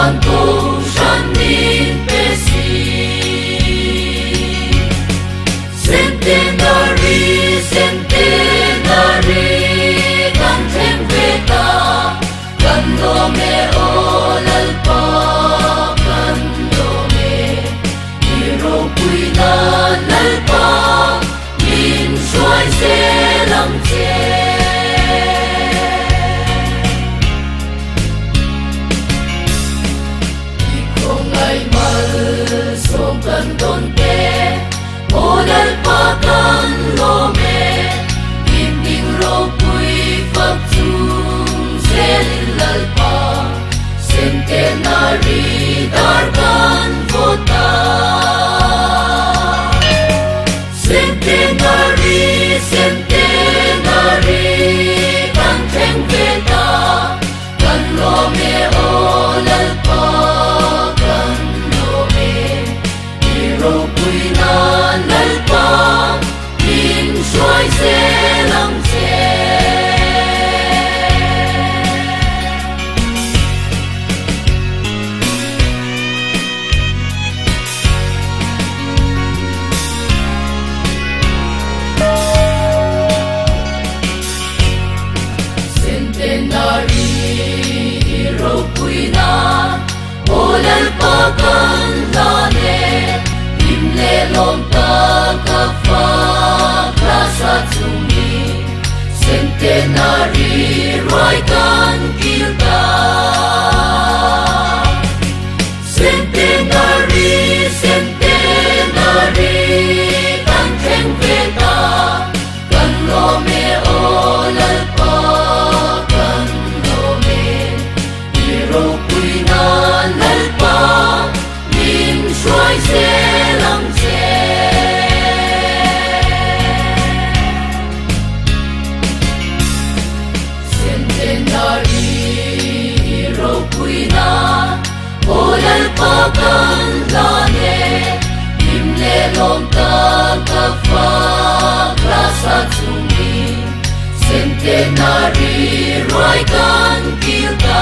Santo Janin Pesi Centenary Gan Them Veta Gan Lome Olalpa Gan Lome Hero Puina Lalpa Min Shuai Se Lam Che Kan don te olal pa kan lo me inding ro pui fak chung zel lal pa centenary dar kan vota centenary kan theng veta kan lo me olal pa ro puina lalpa min shuai se lam che centenary ro puina olalpa kan lane le lom ta ka fa klasa chumi centenary roi kan kilta centenary kan theng veta kan lo me olal pa kan lo me hero puina lalpa min shuai se lam olal pa kan lane im le lom ta ka fa klasa chumi centenary roi kan kilta